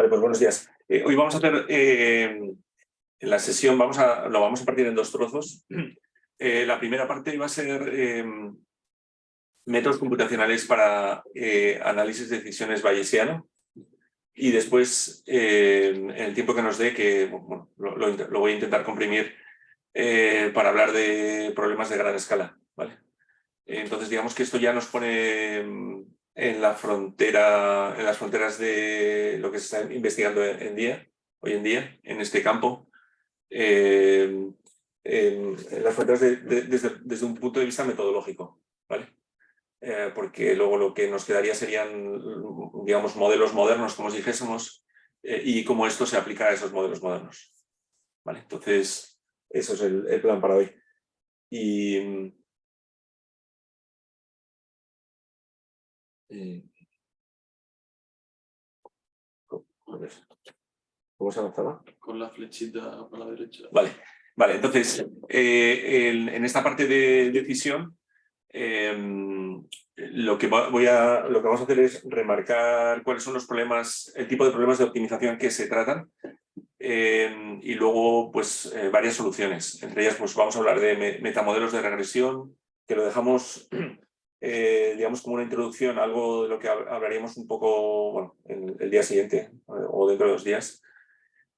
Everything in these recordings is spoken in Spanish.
Vale, pues buenos días. Hoy vamos a hacer en la sesión, lo vamos a partir en dos trozos. La primera parte va a ser métodos computacionales para análisis de decisiones bayesiano. Y después, en el tiempo que nos dé, que bueno, lo voy a intentar comprimir para hablar de problemas de gran escala, ¿vale? Entonces, digamos que esto ya nos pone en las fronteras de lo que se está investigando hoy en día, en este campo, en las fronteras desde un punto de vista metodológico, ¿vale? Porque luego lo que nos quedaría serían, digamos, modelos modernos, como os dijésemos, y cómo esto se aplica a esos modelos modernos, ¿vale? Entonces, eso es el plan para hoy. Y ¿cómo se avanzaba? Con la flechita a la derecha. Vale, entonces, en esta parte de decisión, lo que vamos a hacer es remarcar cuáles son los problemas, el tipo de problemas de optimización que se tratan, y luego, pues, varias soluciones. Entre ellas, pues, vamos a hablar de metamodelos de regresión, que lo dejamos, digamos, como una introducción, algo de lo que hablaríamos un poco, bueno, el día siguiente o dentro de 2 días,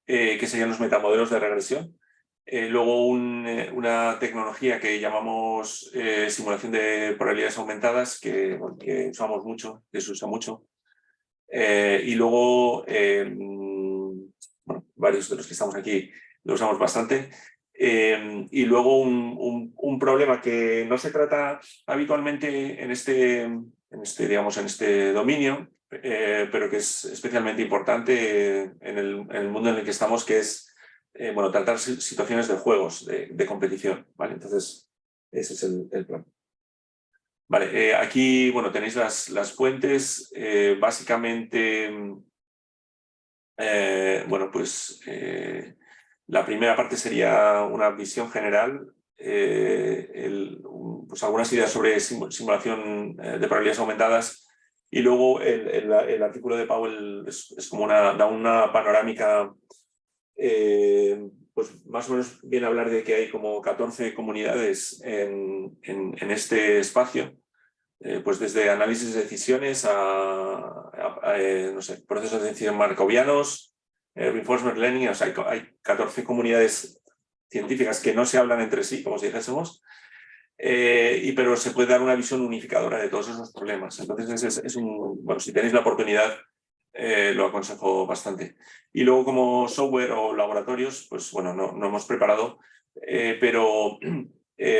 que serían los metamodelos de regresión. Luego una tecnología que llamamos simulación de probabilidades aumentadas, que usamos mucho, que se usa mucho. Y luego, bueno, varios de los que estamos aquí lo usamos bastante. Y luego un problema que no se trata habitualmente en este dominio, pero que es especialmente importante en el mundo en el que estamos, que es bueno, tratar situaciones de juegos, de competición, ¿vale? Entonces, ese es el plan. Vale, aquí, bueno, tenéis las fuentes. Básicamente, bueno, pues la primera parte sería una visión general, pues algunas ideas sobre simulación de probabilidades aumentadas, y luego el artículo de Powell es como da una panorámica. Pues más o menos viene a hablar de que hay como 14 comunidades en este espacio, pues desde análisis de decisiones no sé, procesos de decisión markovianos, reinforcement learning. O sea, hay 14 comunidades científicas que no se hablan entre sí, como si dijésemos, pero se puede dar una visión unificadora de todos esos problemas. Entonces, bueno, si tenéis la oportunidad, lo aconsejo bastante. Y luego, como software o laboratorios, pues bueno, no hemos preparado, pero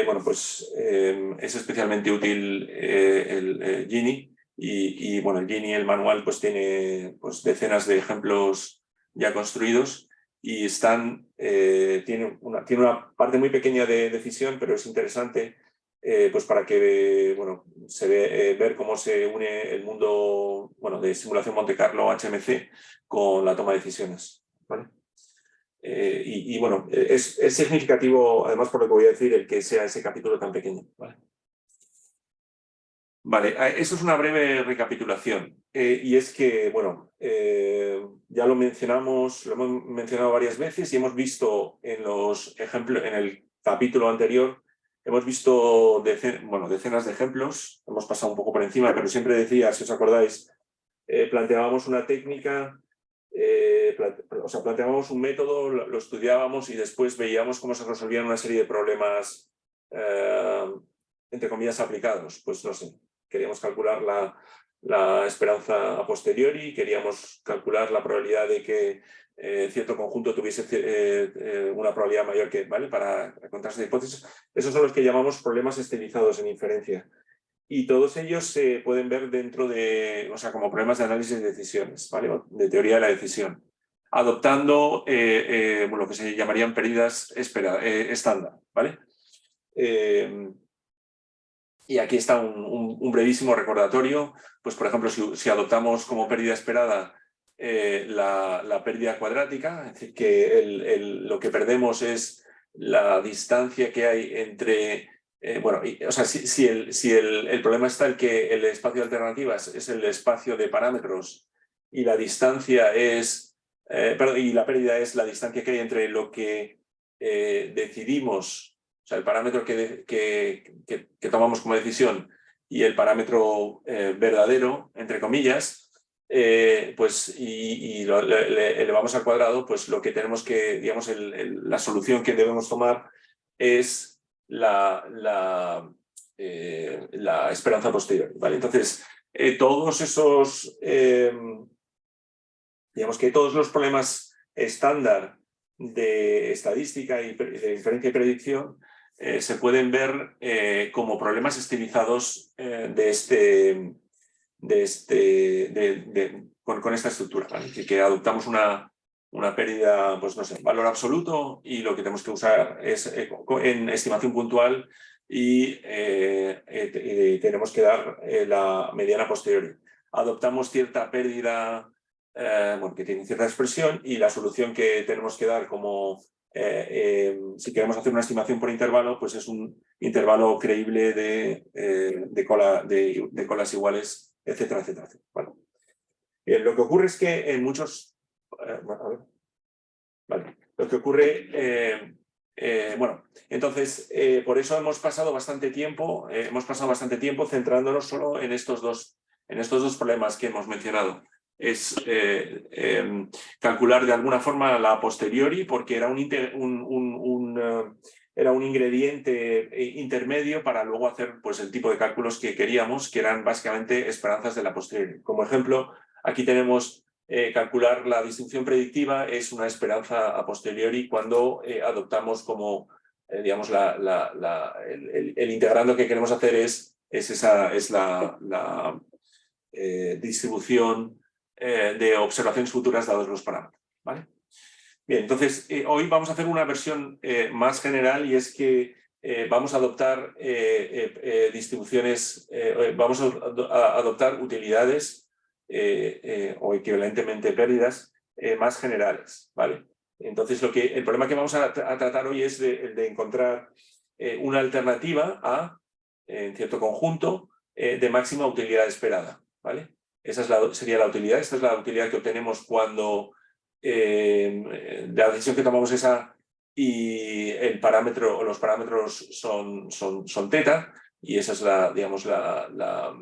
bueno, pues es especialmente útil el Gini, y bueno, el Gini, el manual, pues tiene pues decenas de ejemplos ya construidos, y tiene una parte muy pequeña de decisión, pero es interesante, pues para que, bueno, ver cómo se une el mundo, bueno, de simulación Monte Carlo HMC con la toma de decisiones, ¿vale? Y bueno, es significativo, además, por lo que voy a decir, el que sea ese capítulo tan pequeño, ¿vale? Vale, eso es una breve recapitulación, y es que, bueno, ya lo hemos mencionado varias veces, y hemos visto en los ejemplos, en el capítulo anterior, hemos visto decenas de ejemplos. Hemos pasado un poco por encima, pero siempre decía, si os acordáis, planteábamos una técnica, o sea, planteábamos un método, lo estudiábamos y después veíamos cómo se resolvían una serie de problemas, entre comillas, aplicados. Pues no sé, queríamos calcular la esperanza a posteriori, queríamos calcular la probabilidad de que cierto conjunto tuviese una probabilidad mayor que, ¿vale?, para encontrarse de hipótesis. Esos son los que llamamos problemas estilizados en inferencia. Y todos ellos se pueden ver dentro de, o sea, como problemas de análisis de decisiones, ¿vale?, de teoría de la decisión, adoptando bueno, lo que se llamarían pérdidas estándar, ¿vale? Y aquí está un brevísimo recordatorio. Pues, por ejemplo, si adoptamos como pérdida esperada la pérdida cuadrática, es decir, que lo que perdemos es la distancia que hay entre... bueno, o sea, si el problema está en que el espacio de alternativas es el espacio de parámetros y la distancia es y la pérdida es la distancia que hay entre lo que decidimos, o sea, el parámetro que tomamos como decisión y el parámetro verdadero, entre comillas, pues le elevamos al cuadrado, pues lo que tenemos que, digamos, la solución que debemos tomar es la esperanza posterior, ¿vale? Entonces, todos esos, digamos que todos los problemas estándar de estadística y de inferencia y predicción se pueden ver como problemas estilizados con esta estructura, ¿vale? Que adoptamos una pérdida, pues no sé, valor absoluto, y lo que tenemos que usar es en estimación puntual y tenemos que dar la mediana posteriori. Adoptamos cierta pérdida, bueno, que tiene cierta expresión, y la solución que tenemos que dar como si queremos hacer una estimación por intervalo, pues es un intervalo creíble de colas iguales, etcétera, etcétera, etcétera. Bueno. Bien, lo que ocurre es que en muchos... a ver. Vale. Lo que ocurre... bueno, entonces, por eso hemos pasado bastante tiempo centrándonos solo en estos dos problemas que hemos mencionado. Es calcular de alguna forma la posteriori, porque era era un ingrediente intermedio para luego hacer, pues, el tipo de cálculos que queríamos, que eran básicamente esperanzas de la posteriori. Como ejemplo, aquí tenemos calcular la distribución predictiva, es una esperanza a posteriori cuando adoptamos como, digamos, el integrando que queremos hacer es la distribución de observaciones futuras dados los parámetros, ¿vale? Bien, entonces hoy vamos a hacer una versión más general, y es que vamos a adoptar distribuciones, vamos a adoptar utilidades o equivalentemente pérdidas más generales, ¿vale? Entonces el problema que vamos a tratar hoy es el de encontrar una alternativa en cierto conjunto de máxima utilidad esperada, ¿vale? Esa sería la utilidad. Esta es la utilidad que obtenemos cuando la decisión que tomamos esa y el parámetro o los parámetros son teta, y esa es digamos, la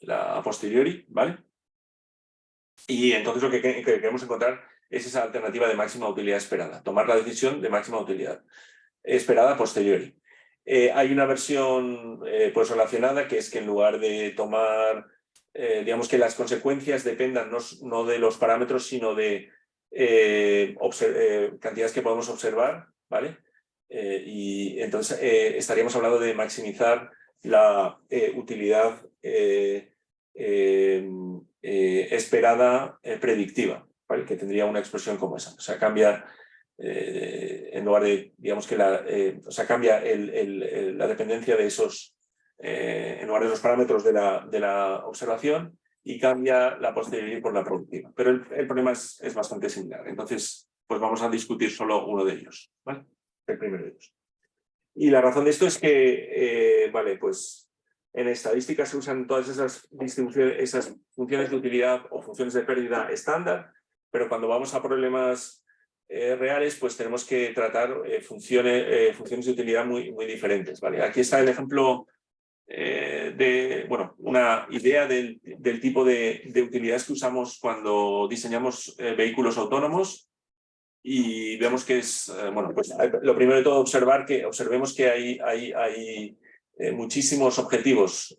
a posteriori, ¿vale? Y entonces lo que queremos encontrar es esa alternativa de máxima utilidad esperada, tomar la decisión de máxima utilidad esperada a posteriori. Hay una versión pues relacionada, que es que en lugar de tomar, digamos, que las consecuencias dependan no de los parámetros, sino de cantidades que podemos observar, ¿vale? Y entonces estaríamos hablando de maximizar la utilidad esperada predictiva, ¿vale? Que tendría una expresión como esa. O sea, cambia, en lugar de, digamos que o sea, cambia la dependencia de esos, en lugar de los parámetros de la observación, y cambia la posteriori por la predictiva. Pero el problema es bastante similar. Entonces, pues vamos a discutir solo uno de ellos, ¿vale? El primero de ellos. Y la razón de esto es que, vale, pues en estadística se usan todas esas distribuciones, esas funciones de utilidad o funciones de pérdida estándar, pero cuando vamos a problemas reales, pues tenemos que tratar funciones de utilidad muy, muy diferentes, ¿vale? Aquí está el ejemplo bueno, una idea del tipo de utilidades que usamos cuando diseñamos vehículos autónomos, y vemos que es, bueno, pues lo primero de todo observemos que hay muchísimos objetivos.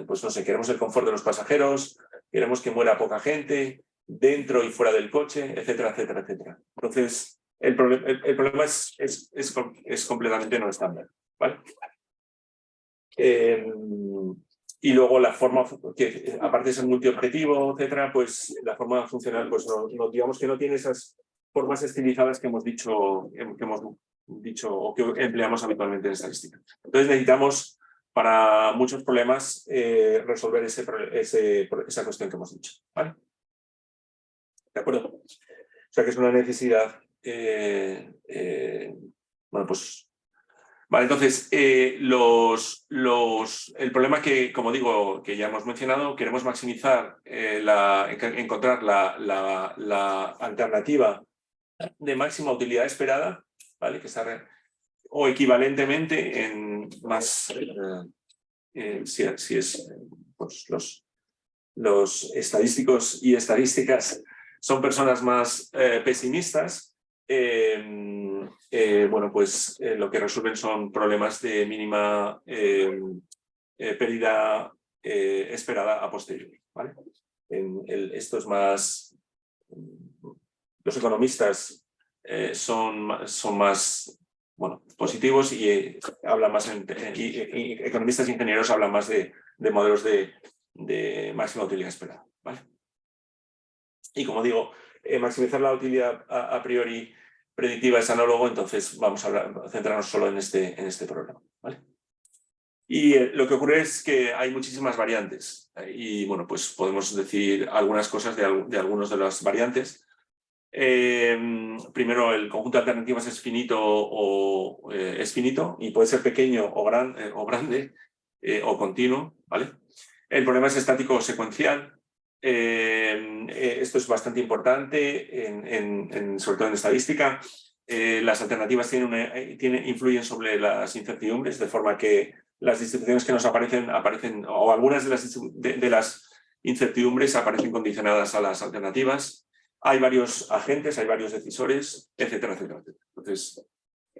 Pues no sé, queremos el confort de los pasajeros, queremos que muera poca gente dentro y fuera del coche, etcétera, etcétera, etcétera. Entonces, el problema es completamente no estándar, ¿vale? Y luego la forma, que aparte de ser multiobjetivo, etcétera, pues la forma funcional, pues no, digamos que no tiene esas formas estilizadas que hemos dicho o que empleamos habitualmente en estadística. Entonces necesitamos, para muchos problemas, resolver esa cuestión que hemos dicho, ¿vale? ¿De acuerdo? O sea, que es una necesidad, bueno, pues... Vale, entonces, el problema que, como digo, que ya hemos mencionado, queremos maximizar, encontrar la alternativa de máxima utilidad esperada, ¿vale? Que está o equivalentemente en más, si es pues los estadísticos y estadísticas son personas más pesimistas, bueno, pues lo que resuelven son problemas de mínima pérdida esperada a posteriori, ¿vale? Esto es más... Los economistas son más bueno, positivos y hablan más y economistas e ingenieros hablan más de modelos de máxima utilidad esperada, ¿vale? Y como digo, maximizar la utilidad a priori predictiva es análogo, entonces vamos a centrarnos solo en este problema, ¿vale? Y lo que ocurre es que hay muchísimas variantes y bueno, pues podemos decir algunas cosas de algunas de las variantes. Primero, el conjunto de alternativas es finito y puede ser pequeño o grande o continuo, ¿vale? El problema es estático o secuencial. Esto es bastante importante, sobre todo en estadística. Las alternativas influyen sobre las incertidumbres, de forma que las distribuciones que nos aparecen o algunas de las incertidumbres aparecen condicionadas a las alternativas. Hay varios agentes, hay varios decisores, etcétera, etcétera. Entonces,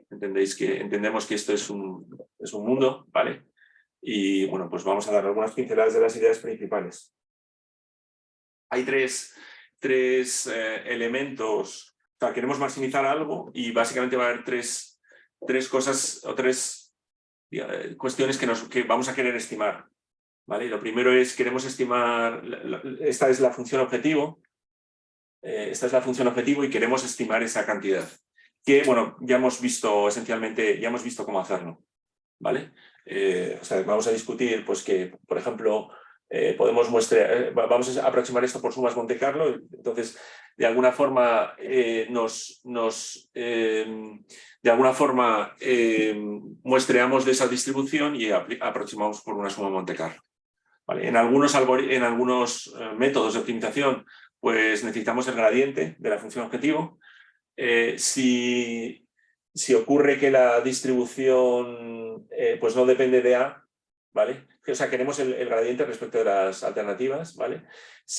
entendemos que esto es un mundo, ¿vale? Y bueno, pues vamos a dar algunas pinceladas de las ideas principales. Hay tres elementos, o sea, queremos maximizar algo y básicamente va a haber tres cosas o tres cuestiones que vamos a querer estimar, ¿vale? Lo primero es, queremos estimar, esta es la función objetivo, y queremos estimar esa cantidad, que bueno, ya hemos visto cómo hacerlo, ¿vale? O sea, vamos a discutir pues que, por ejemplo, vamos a aproximar esto por sumas Monte Carlo, entonces de alguna forma muestreamos de esa distribución y aproximamos por una suma Monte Carlo, ¿vale? En algunos métodos de optimización pues necesitamos el gradiente de la función objetivo. Si ocurre que la distribución pues no depende de A, ¿vale? O sea, queremos el gradiente respecto de las alternativas, ¿vale?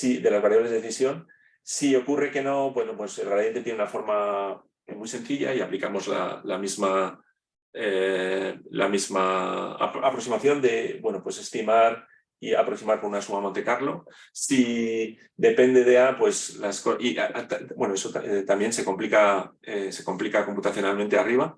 De las variables de decisión. Si ocurre que no, bueno, pues el gradiente tiene una forma muy sencilla y aplicamos la misma aproximación de, bueno, pues estimar y aproximar por una suma Monte Carlo. Si depende de A, pues bueno, eso también se complica computacionalmente arriba.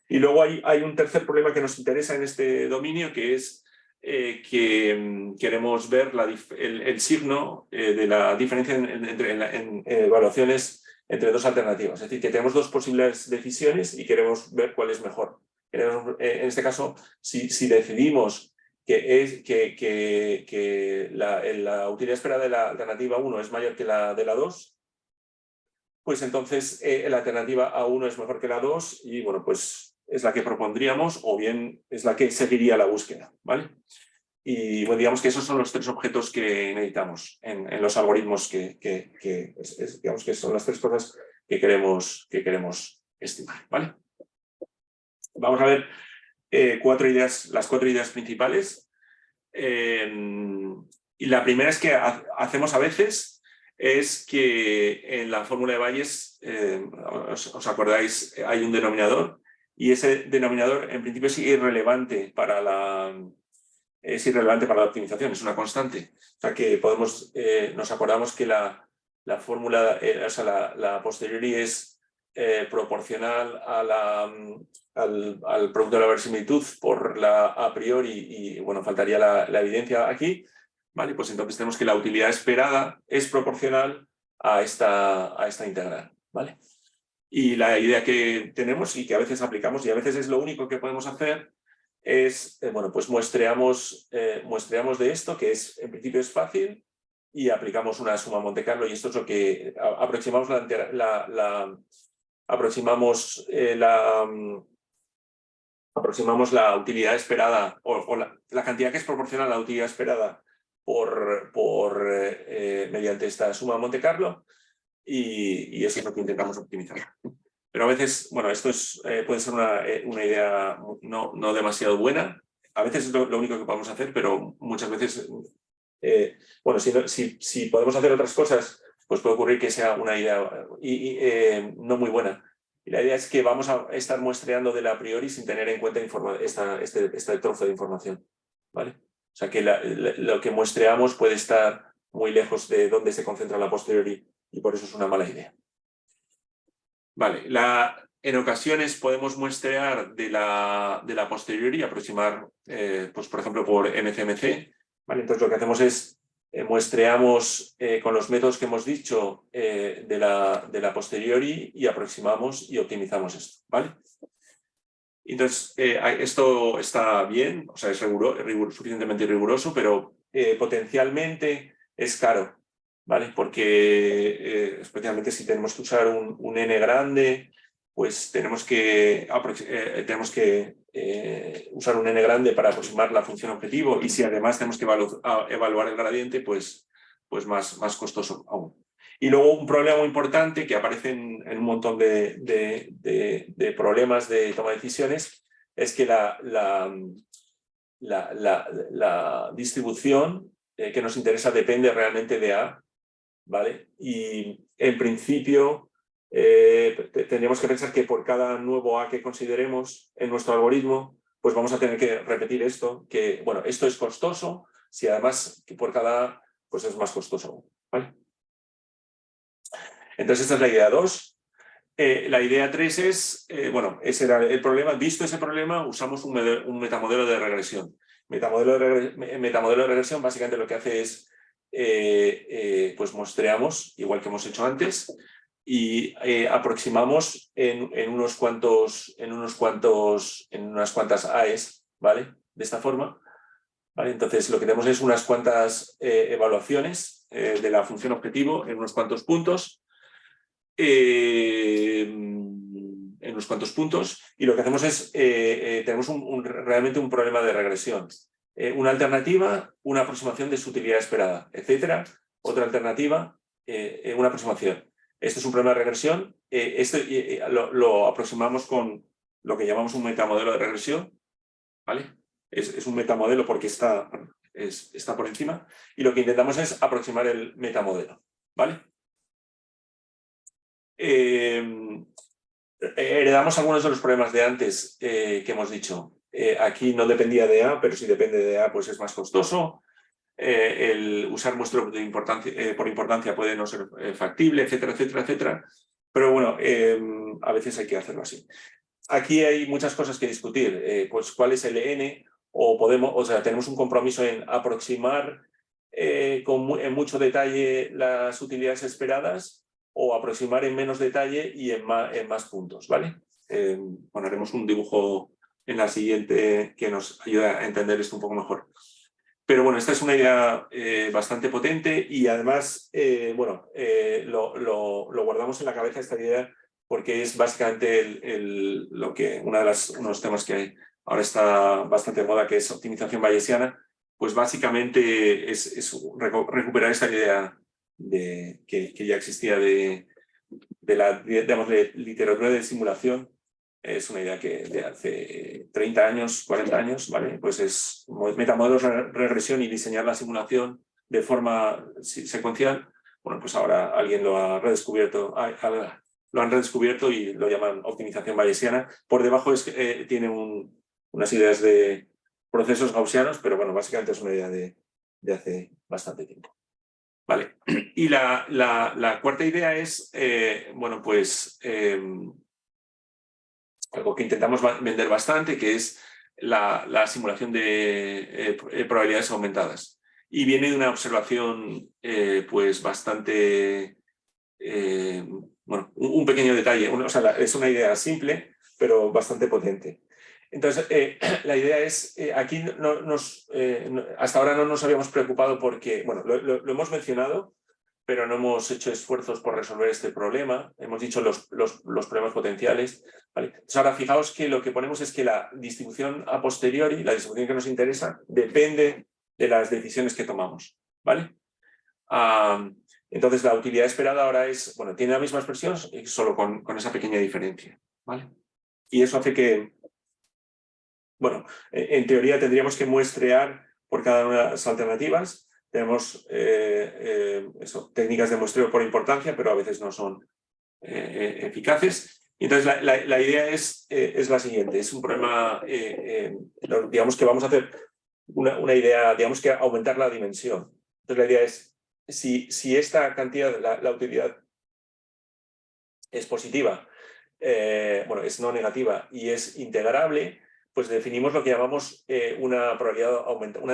Y luego hay un tercer problema que nos interesa en este dominio, que es que queremos ver el signo de la diferencia en evaluaciones entre dos alternativas. Es decir, que tenemos dos posibles decisiones y queremos ver cuál es mejor. En este caso, si decidimos que la utilidad esperada de la alternativa 1 es mayor que la de la 2, pues entonces la alternativa A1 es mejor que la 2 y bueno, pues es la que propondríamos o bien es la que seguiría la búsqueda, ¿vale? Y bueno, digamos que esos son los tres objetos que necesitamos en los algoritmos digamos que son las tres cosas que queremos estimar, ¿vale? Vamos a ver las cuatro ideas principales. Y la primera es que hacemos a veces es que en la fórmula de Bayes, os acordáis, hay un denominador y ese denominador en principio es irrelevante para la optimización, es una constante. O sea que nos acordamos que la fórmula, o sea, la posteriori es proporcional al producto de la verosimilitud por la a priori y bueno, faltaría la evidencia aquí, ¿vale? Pues entonces tenemos que la utilidad esperada es proporcional a esta integral, ¿vale? Y la idea que tenemos y que a veces aplicamos y a veces es lo único que podemos hacer es, bueno, pues muestreamos de esto, que en principio es fácil, y aplicamos una suma Monte Carlo y esto es lo que aproximamos la utilidad esperada o la cantidad que es proporcional a la utilidad esperada mediante esta suma Monte Carlo. y eso es lo que intentamos optimizar. Pero a veces, bueno, esto es, puede ser una idea no demasiado buena. A veces es lo único que podemos hacer, pero muchas veces, bueno, si podemos hacer otras cosas, pues puede ocurrir que sea una idea no muy buena. Y la idea es que vamos a estar muestreando del a priori sin tener en cuenta este trozo de información, ¿vale? O sea que lo que muestreamos puede estar muy lejos de donde se concentra la posteriori y por eso es una mala idea. Vale, en ocasiones podemos muestrear de la posteriori, aproximar, pues por ejemplo, por MCMC. ¿Vale? Entonces lo que hacemos es muestreamos con los métodos que hemos dicho de la posteriori y aproximamos y optimizamos esto. ¿Vale? Entonces, esto está bien, o sea, es suficientemente riguroso, pero potencialmente es caro. ¿Vale? Porque especialmente si tenemos que usar un n grande, pues tenemos que usar un n grande para aproximar la función objetivo y si además tenemos que evaluar el gradiente, pues más costoso aún. Y luego un problema muy importante que aparece en un montón de problemas de toma de decisiones es que la distribución que nos interesa depende realmente de A. ¿Vale? Y en principio tendríamos que pensar que por cada nuevo A que consideremos en nuestro algoritmo, pues vamos a tener que repetir esto, que bueno, esto es costoso, si además que por cada A pues es más costoso. ¿Vale? Entonces esta es la idea 2. La idea 3 es, bueno, ese era el problema. Visto ese problema, usamos un metamodelo de regresión. Metamodelo de regresión básicamente lo que hace es pues muestreamos, igual que hemos hecho antes, y aproximamos en unas cuantas AES, ¿vale? De esta forma. ¿Vale? Entonces lo que tenemos es unas cuantas evaluaciones de la función objetivo en unos cuantos puntos. En unos cuantos puntos, y lo que hacemos es, tenemos realmente un problema de regresión. Una alternativa, una aproximación de su utilidad esperada, etcétera. Otra alternativa, una aproximación. Este es un problema de regresión. Lo aproximamos con lo que llamamos un metamodelo de regresión. ¿Vale? Es un metamodelo porque está por encima. Y lo que intentamos es aproximar el metamodelo. ¿Vale? Heredamos algunos de los problemas de antes que hemos dicho. Aquí no dependía de A, pero si depende de A, pues es más costoso. El usar muestreo por importancia puede no ser factible, etcétera, etcétera, etcétera. Pero bueno, a veces hay que hacerlo así. Aquí hay muchas cosas que discutir. Pues cuál es el N, o sea, tenemos un compromiso en aproximar en mucho detalle las utilidades esperadas o aproximar en menos detalle y en más puntos, ¿vale? Bueno, haremos un dibujo en la siguiente que nos ayuda a entender esto un poco mejor. Pero bueno, esta es una idea bastante potente y además, bueno, lo guardamos en la cabeza esta idea porque es básicamente uno de los temas que ahora está bastante de moda, que es optimización bayesiana, pues básicamente es recuperar esta idea que ya existía de la literatura de simulación. Es una idea que de hace 30 años, 40 años, ¿vale? Pues es metamodelos de regresión y diseñar la simulación de forma secuencial. Bueno, pues ahora alguien lo ha redescubierto, lo han redescubierto y lo llaman optimización bayesiana. Por debajo tiene unas ideas de procesos gaussianos, pero bueno, básicamente es una idea de hace bastante tiempo. Vale, y la cuarta idea es, bueno, pues algo que intentamos vender bastante, que es la simulación de probabilidades aumentadas. Y viene de una observación, pues bastante, bueno, un pequeño detalle, o sea, es una idea simple, pero bastante potente. Entonces, la idea es, aquí hasta ahora no nos habíamos preocupado porque, bueno, lo hemos mencionado, pero no hemos hecho esfuerzos por resolver este problema. Hemos dicho los problemas potenciales. ¿Vale? Entonces, ahora fijaos que lo que ponemos es que la distribución a posteriori, la distribución que nos interesa, depende de las decisiones que tomamos. ¿Vale? Entonces la utilidad esperada ahora es, bueno, tiene la misma expresión, solo con esa pequeña diferencia, ¿vale? Y eso hace que, bueno, en teoría tendríamos que muestrear por cada una de las alternativas. Tenemos técnicas de muestreo por importancia, pero a veces no son eficaces. Y entonces la idea es la siguiente, es un problema, digamos que vamos a hacer una idea, digamos que aumentar la dimensión. Entonces la idea es, si esta cantidad, la utilidad es positiva, bueno, es no negativa y es integrable, pues definimos lo que llamamos una probabilidad aumentada.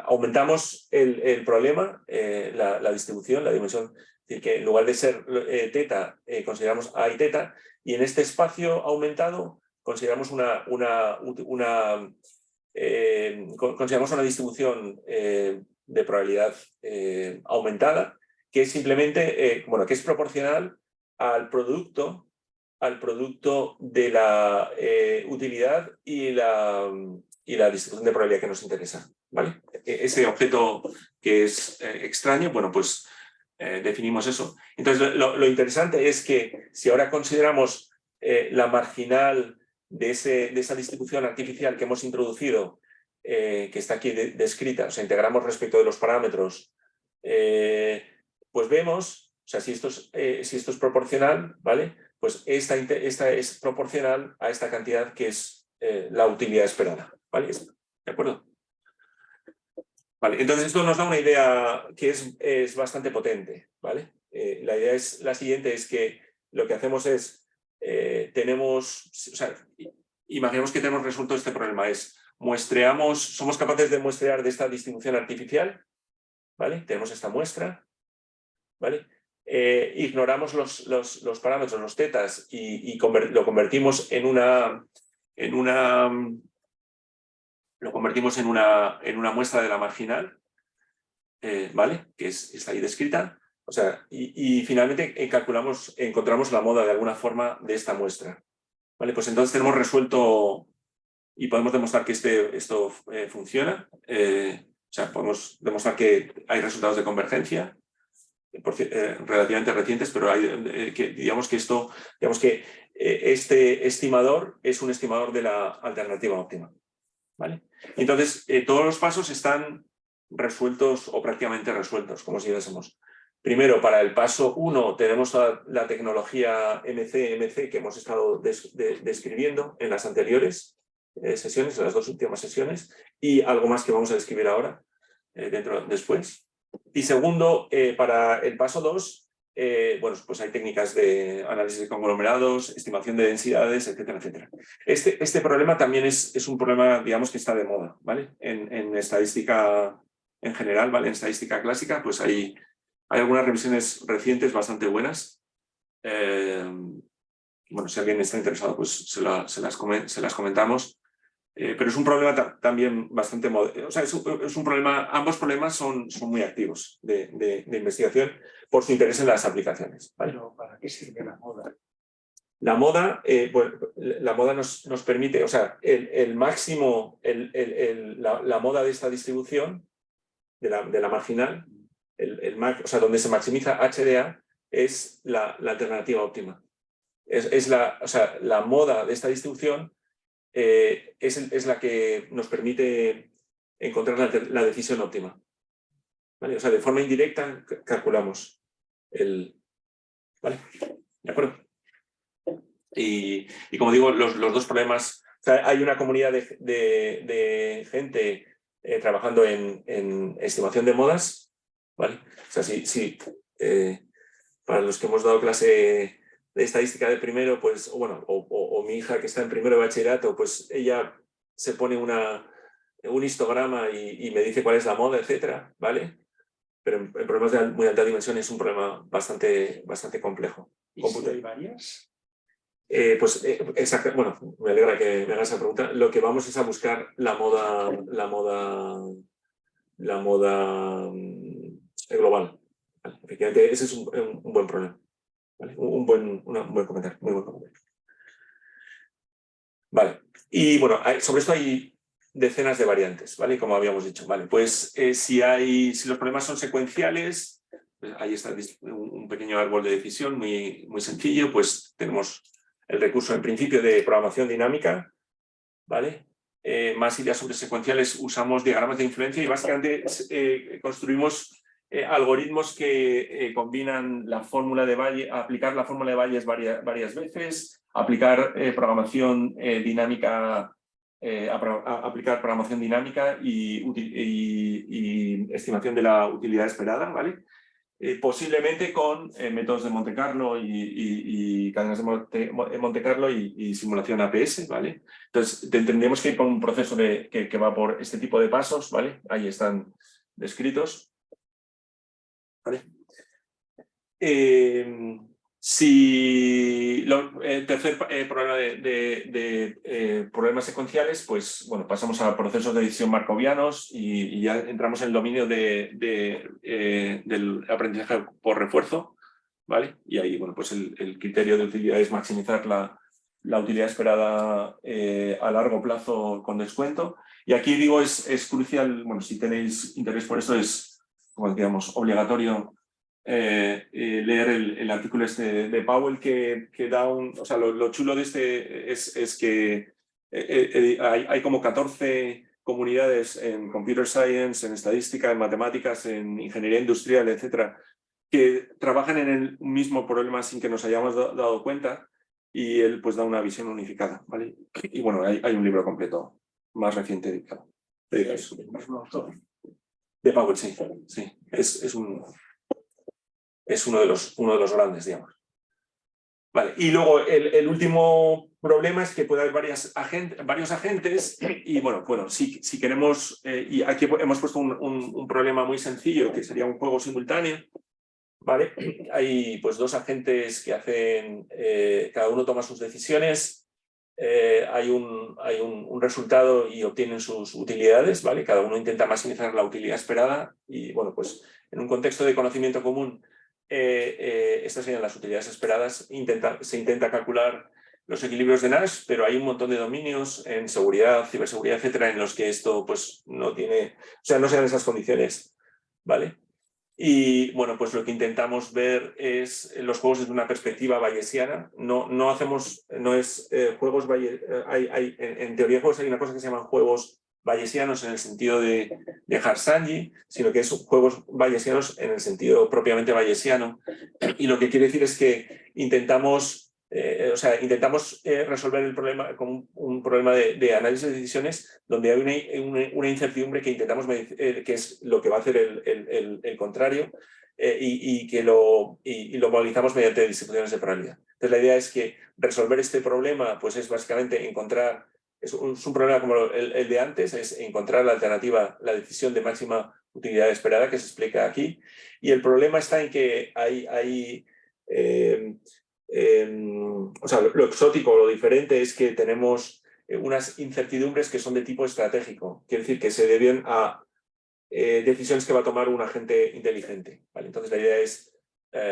Aumentamos el problema, la distribución, la dimensión, es decir, que en lugar de ser teta, consideramos A y teta, y en este espacio aumentado consideramos consideramos una distribución de probabilidad aumentada, que es simplemente, bueno, que es proporcional al producto de la utilidad y la distribución de probabilidad que nos interesa, ¿vale? Ese objeto que es extraño, bueno, pues definimos eso. Entonces, lo interesante es que si ahora consideramos la marginal de esa distribución artificial que hemos introducido, que está aquí descrita, o sea, integramos respecto de los parámetros, pues vemos, o sea, si esto es proporcional, ¿vale? Pues esta es proporcional a esta cantidad que es la utilidad esperada, ¿vale? ¿De acuerdo? Vale, entonces esto nos da una idea que es bastante potente, ¿vale? La idea es la siguiente, es que lo que hacemos es, imaginemos que tenemos resuelto este problema, somos capaces de muestrear de esta distribución artificial, ¿vale? Tenemos esta muestra, ¿vale? Ignoramos los parámetros, los tetas, y lo convertimos en una muestra de la marginal, ¿vale? Que está ahí descrita. O sea, y finalmente encontramos la moda de alguna forma de esta muestra. ¿Vale? Pues entonces tenemos resuelto y podemos demostrar que esto funciona. O sea, podemos demostrar que hay resultados de convergencia relativamente recientes, pero digamos que este estimador es un estimador de la alternativa óptima, ¿vale? Entonces, todos los pasos están resueltos o prácticamente resueltos, como si dijésemos. Primero, para el paso 1 tenemos la tecnología MC que hemos estado describiendo en las anteriores sesiones, en las dos últimas sesiones, y algo más que vamos a describir ahora, después. Y segundo, para el paso 2, bueno, pues hay técnicas de análisis de conglomerados, estimación de densidades, etcétera, etcétera. Este problema también es un problema, digamos, que está de moda, ¿vale? En estadística en general, ¿vale? En estadística clásica, pues hay algunas revisiones recientes bastante buenas. Bueno, si alguien está interesado, pues se las comentamos. Pero es un problema también bastante moderno. O sea, es un problema, ambos problemas son muy activos de investigación por su interés en las aplicaciones, ¿vale? Pero ¿para qué sirve la moda? La moda, bueno, la moda nos permite, o sea, el máximo, la moda de esta distribución, de la marginal, o sea, donde se maximiza HDA, es la alternativa óptima. O sea, la moda de esta distribución es la que nos permite encontrar la decisión óptima, ¿vale? O sea, de forma indirecta calculamos ¿vale? ¿De acuerdo? Y como digo, los dos problemas, o sea, hay una comunidad de gente trabajando en estimación de modas, ¿vale? O sea, para los que hemos dado clase de estadística de primero, pues, o mi hija que está en primero de bachillerato, pues ella se pone un histograma y me dice cuál es la moda, etcétera, ¿vale? Pero en problemas de muy alta dimensión es un problema bastante complejo. ¿Y si hay varias? Exacto, bueno, me alegra que me hagas esa pregunta. Lo que vamos es a buscar la moda global. ¿Vale? Efectivamente, ese es un buen problema. ¿Vale? Un buen comentario, muy buen comentario. Vale, y bueno, sobre esto hay decenas de variantes, ¿vale? Como habíamos dicho, ¿vale? Pues si los problemas son secuenciales, Pues ahí está un pequeño árbol de decisión muy sencillo. Pues tenemos el recurso en principio de programación dinámica, ¿vale? Más ideas sobre secuenciales, usamos diagramas de influencia y básicamente construimos algoritmos que combinan la fórmula de Bayes, aplicar la fórmula de Bayes varias veces, aplicar programación dinámica, aplicar programación dinámica y estimación de la utilidad esperada, ¿vale? Posiblemente con métodos de Monte Carlo y cadenas de Monte Carlo y simulación APS, ¿vale? Entonces, tendríamos que ir por un proceso que va por este tipo de pasos, ¿vale? Ahí están descritos, ¿vale? Si el tercer problema de problemas secuenciales, pues bueno, pasamos a procesos de decisión markovianos y ya entramos en el dominio del aprendizaje por refuerzo, ¿vale? Y ahí, bueno, pues el criterio de utilidad es maximizar la utilidad esperada a largo plazo con descuento. Y aquí digo, es crucial, bueno, si tenéis interés por esto, es, como digamos, obligatorio leer el artículo este de Powell que da un... O sea, lo chulo de este es que hay como 14 comunidades en computer science, en estadística, en matemáticas, en ingeniería industrial, etcétera, que trabajan en el mismo problema sin que nos hayamos dado cuenta, y él pues da una visión unificada, ¿vale? Y bueno, hay un libro completo más reciente dedicado. De Powell, sí. Es uno de los grandes, digamos. Vale, y luego el último problema es que puede haber varios agentes y bueno, si queremos, y aquí hemos puesto un problema muy sencillo que sería un juego simultáneo, ¿vale? Hay pues dos agentes que hacen, cada uno toma sus decisiones, hay un resultado y obtienen sus utilidades, ¿vale? Cada uno intenta maximizar la utilidad esperada y bueno, pues en un contexto de conocimiento común, estas serían las utilidades esperadas. Se intenta calcular los equilibrios de Nash, pero hay un montón de dominios en seguridad, ciberseguridad, etcétera, en los que esto pues no tiene, o sea, no se dan esas condiciones, ¿vale? Y bueno, pues lo que intentamos ver es los juegos desde una perspectiva bayesiana. No hacemos, no es juegos en teoría de juegos hay una cosa que se llaman juegos bayesianos en el sentido de Harsanyi, sino que son juegos bayesianos en el sentido propiamente bayesiano. Y lo que quiere decir es que intentamos resolver el problema como un problema de análisis de decisiones donde hay una incertidumbre que intentamos medir, que es lo que va a hacer el contrario, y lo modelizamos mediante distribuciones de probabilidad. Entonces la idea es que resolver este problema pues es básicamente encontrar, es un problema como el de antes, es encontrar la alternativa, la decisión de máxima utilidad esperada que se explica aquí, y el problema está en que o sea, lo exótico, lo diferente es que tenemos unas incertidumbres que son de tipo estratégico, quiere decir que se deben a decisiones que va a tomar un agente inteligente, ¿vale? Entonces la idea es,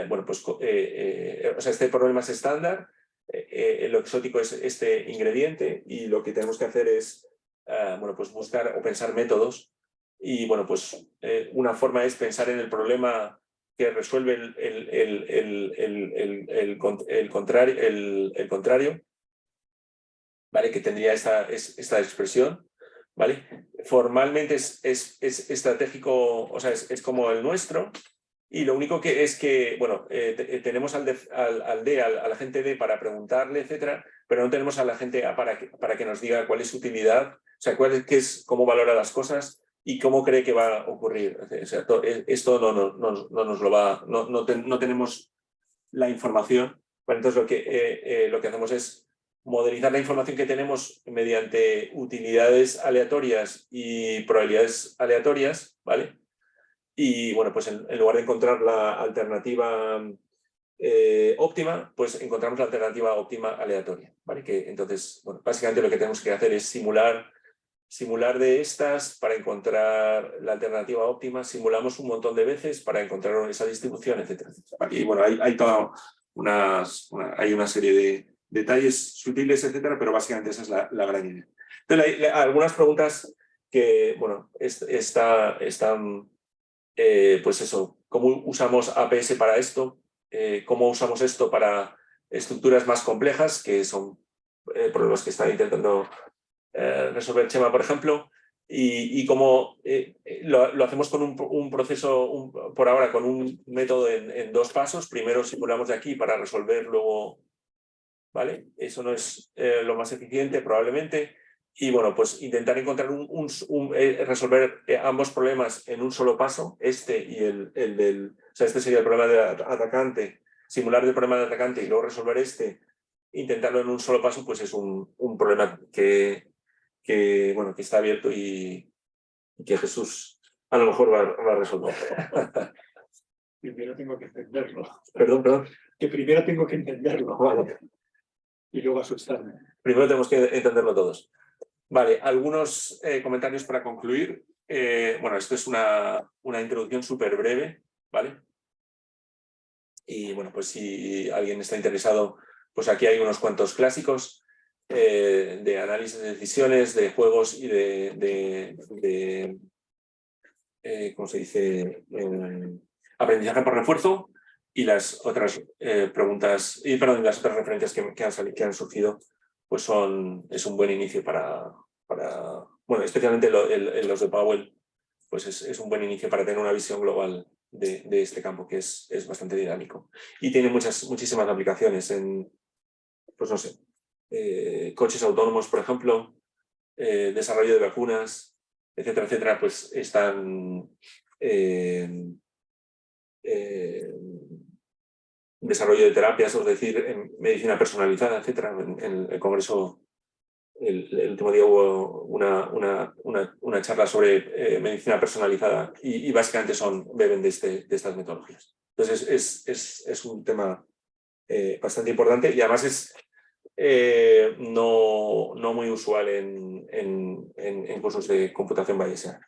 bueno, pues, o sea, este problema es estándar, lo exótico es este ingrediente y lo que tenemos que hacer es, bueno, pues buscar o pensar métodos y, bueno, pues una forma es pensar en el problema que resuelve el contrario, ¿vale? Que tendría esta expresión, ¿vale? Formalmente es estratégico, o sea, es como el nuestro, y lo único que es que, bueno, tenemos al agente D para preguntarle, etcétera, pero no tenemos al agente A para que nos diga cuál es su utilidad, o sea, cómo valora las cosas y cómo cree que va a ocurrir. O sea, esto no nos lo va, no tenemos la información. Bueno, entonces lo que hacemos es modelizar la información que tenemos mediante utilidades aleatorias y probabilidades aleatorias, ¿vale? Y bueno, pues en lugar de encontrar la alternativa óptima, pues encontramos la alternativa óptima aleatoria, ¿vale? Que entonces, bueno, básicamente lo que tenemos que hacer es simular de estas para encontrar la alternativa óptima, simulamos un montón de veces para encontrar esa distribución, etcétera, etcétera. Y bueno, hay toda hay una serie de detalles sutiles, etcétera, pero básicamente esa es la gran idea. Entonces, algunas preguntas que, bueno, están, pues eso, cómo usamos APS para esto, cómo usamos esto para estructuras más complejas, que son problemas que está intentando resolver Chema, por ejemplo, y cómo lo hacemos con un proceso, por ahora, con un método en 2 pasos. Primero simulamos de aquí para resolver luego, ¿vale? Eso no es lo más eficiente, probablemente. Y bueno, pues intentar encontrar resolver ambos problemas en un solo paso, este y el del... O sea, este sería el problema del atacante, simular el problema del atacante y luego resolver este, intentarlo en un solo paso, pues es un problema que está abierto y que Jesús a lo mejor va a resolver. Primero tengo que entenderlo. Perdón. Que primero tengo que entenderlo. Vale. Y luego asustarme. Primero tenemos que entenderlo todos. Vale, algunos comentarios para concluir. Bueno, esto es una introducción súper breve, ¿vale? Y bueno, pues si alguien está interesado, pues aquí hay unos cuantos clásicos de análisis de decisiones, de juegos y ¿cómo se dice? Aprendizaje por refuerzo, y las otras preguntas, y perdón, las otras referencias que han surgido, pues es un buen inicio para bueno, especialmente los de Powell, pues es un buen inicio para tener una visión global de este campo, que es bastante dinámico. Y tiene muchísimas aplicaciones en, pues no sé, coches autónomos, por ejemplo, desarrollo de vacunas, etcétera, etcétera, pues están desarrollo de terapias, es decir, en medicina personalizada, etcétera. En el Congreso el último día hubo una charla sobre medicina personalizada y básicamente beben de estas metodologías. Entonces es un tema bastante importante y además es no muy usual en cursos de computación bayesiana.